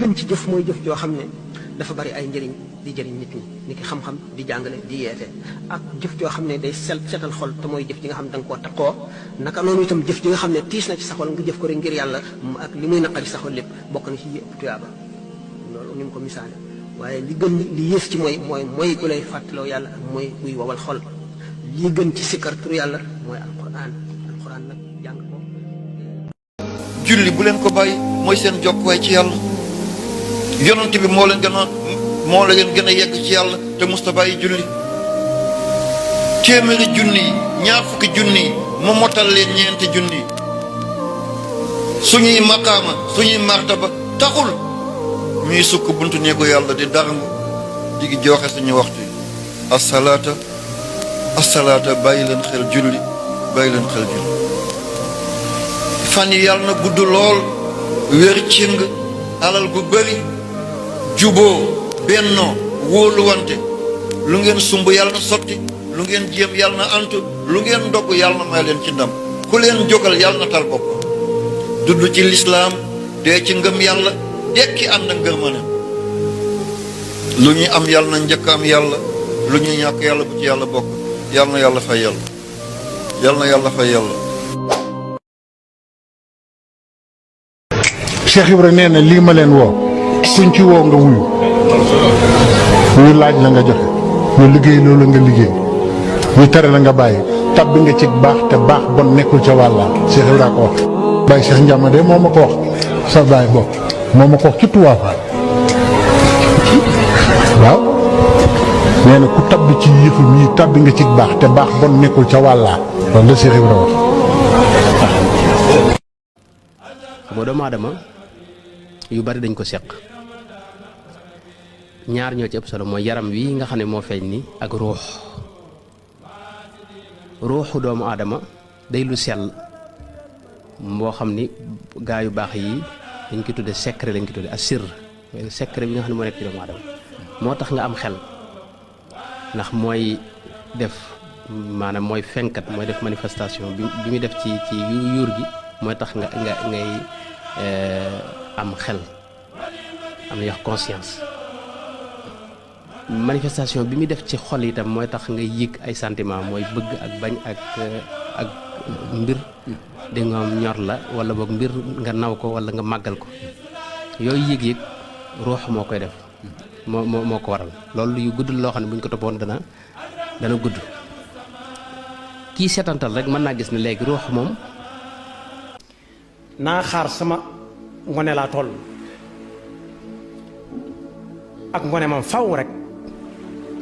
gën ci jëf mooy jëf joo xam ne dafa bari ay njëriñ di jëriñ nit ñi ni ki xam-xam di jàngale di yeete ak jëf joo xam ne day setal xol te mooy jëf ji nga xam ne da nga koo taqoo naka noonu itam jëf ji nga xam ne tiis na ci sa xol nga jëf ko rek ngir yàlla ak li muy naqari sa xol lépp bokk na ci ëpp tuyaaba loolu ni mu ko misaale waaye li gën li yées ci mooy ku lay fàttaloo yàlla ak mooy kuy wowal xol li gën ci sikkar tur yàlla mooy alquran nag jàng ko julli bu leen ko bàyyi mooy seen jokkuwaay ci yàlla yonent bi moo leen gën a yegg ci yàlla te musta bàyyi julli téeméeri junni yi ñaar fukki junni yi mu motal leen ñeenti junni yi suñuy maqaama suñuy martaba taxul ñuy sukk buntu néegu yàlla di darangu di joxe suñu waxtu yi asalaata bàyyi leen xel julli fan yi yàlla na gudd lool wér cing alal gu bëri juboo bennoo wóoluwante lu ngeen sumb yàlla na sotti lu ngeen jéem yàlla na antu lu ngeen ndogg yàlla na may leen ci ndam ku leen jógal yàlla na tal bopp dudd ci lislaam dee ci ngëm yàlla dekki ànd ak ngërmane lu ñuy am yàlla na njëkk am yàlla lu ñuy ñàkk yàlla bu ci yàlla bokk yàlla na yàlla fay yàlla Cheikh Ibra nee na lii ma leen woo kuñ ci woo nga wuyu ñu laaj la nga joxe ñu liggéey loolu nga liggéey ñu tere la nga bàyyi tabbi nga ci baax te baax bon nekkul ca wàlla Cheikh Ibra ko wax Baye Cheikh Ndiama de moo ma ko wax sa baay bokk moo ma ko wax ci Touba Fall waaw nee na ku tabbi ci yëfu yi tabbi nga ci baax te baax bon nekkul ca wàlla loolu la Cheikh Ibra wax. moo doomu aadama yu bari dañ ko seq ñaar ñoo ci ëpp solo mooy yaram wi nga xam ne moo feeñ ni ak ruuxu doomu aadama day lu sell moo xam ni gaa yu baax yi dañ koy tudde secret lañ koy tudde asir mooy secret bi nga xam ne moo nekk ci doomu aadama moo tax nga am xel ndax mooy def maanaam mooy fenkat mooy def manifestation bi muy def ci yuur gi mooy tax ngay am xel am na yox conscience manifestation bi muy def ci xol itam mooy tax ngay yëg ay sentiment mooy bëgg ak bañ ak mbir di nga ñor la wala boog mbir nga naw ko wala nga màggal ko yooyu yëg-yëg ruux moo koy def moo ko waral loolu yu gudd loo xam ne bu ñu ko toppoon dana gudd kii seetantal rek mën naa gis ne léegi ruux moom naa xaar sama ngone laa toll ak ngone moom faw rek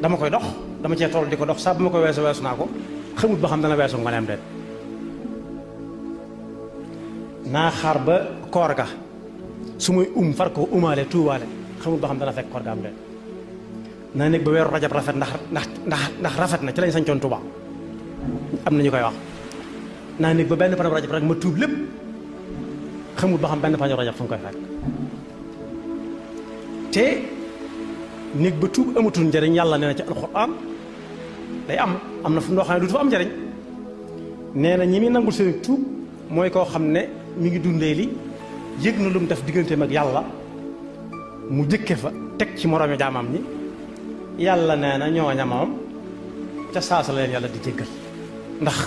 dama koy dox dama cee toll di ko dox saa bu ma ko weesu naa ko xamut ba xam dana weesu ngoneem déet naa xaar ba koor ga su muy far ko umaale tuubaale xamut ba xam dana fekk koor ga am déet naa nekk ba weeru rajab rafet ndax rafet na ci lañ sañcoon Tuuba am na ñu koy wax naa nekk ba benn panam rajab rek ma tuub lépp xamul ba xam benn paño rajab fu mu koy fekk te néeg ba tuub amatul njëriñ yàlla nee na ci alxuraan day am na fu noo xam ne du fa am njëriñ nee na ñi muy nangul seen tuub mooy koo xam ne mi ngi dundee li yëg na lu mu def digganteem ak yàlla mu jëkke fa teg ci moroomi jaamam ñi yàlla nee na ñooña moom ca saasa la leen yàlla di jéggal ndax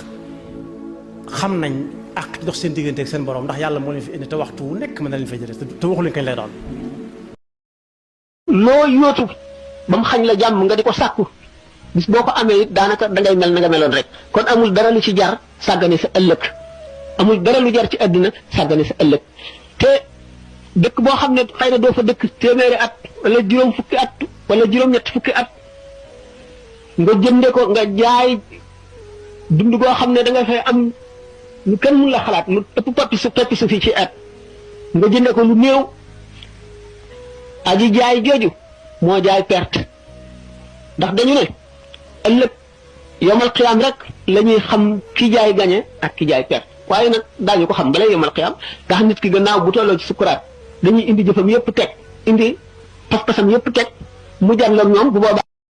xam nañ ak dox seen diggante ak seen borom ndax yàlla moo leen fi indi te waxtu wu nekk mën na leen fay jëlee te waxu leen kañ lay doon. loo yóotu ba mu xañ la jàmm nga di ko sàkku bis boo ko amee it daanaka dangay mel na nga meloon rek kon amul dara lu ci jar sàggane sa ëllëg amul dara lu jar ci àddina sàggane sa ëllëg te dëkk boo xam ne xëy na doo fa dëkk téeméeri at wala juróom fukki at wala juróom-ñett fukki at nga jënde ko nga jaay dund goo xam ne da nga fay am lu kenn mun la xalaat lu ëpp peppi su fi ci at nga jënde ko lu néew aji jaay jooju moo jaay perte ndax dañu ne ëllëg yomal xiyaam rek la ñuy xam ki jaay gañe ak ki jaay perte waaye nag daañu ko xam balay yomal xiyaam ndax nit ki gannaaw bu tolloo ci sukuraat dañuy indi jëfam yëpp teg indi pas-pasam yëpp teg mu jàngal ñoom bu boobaa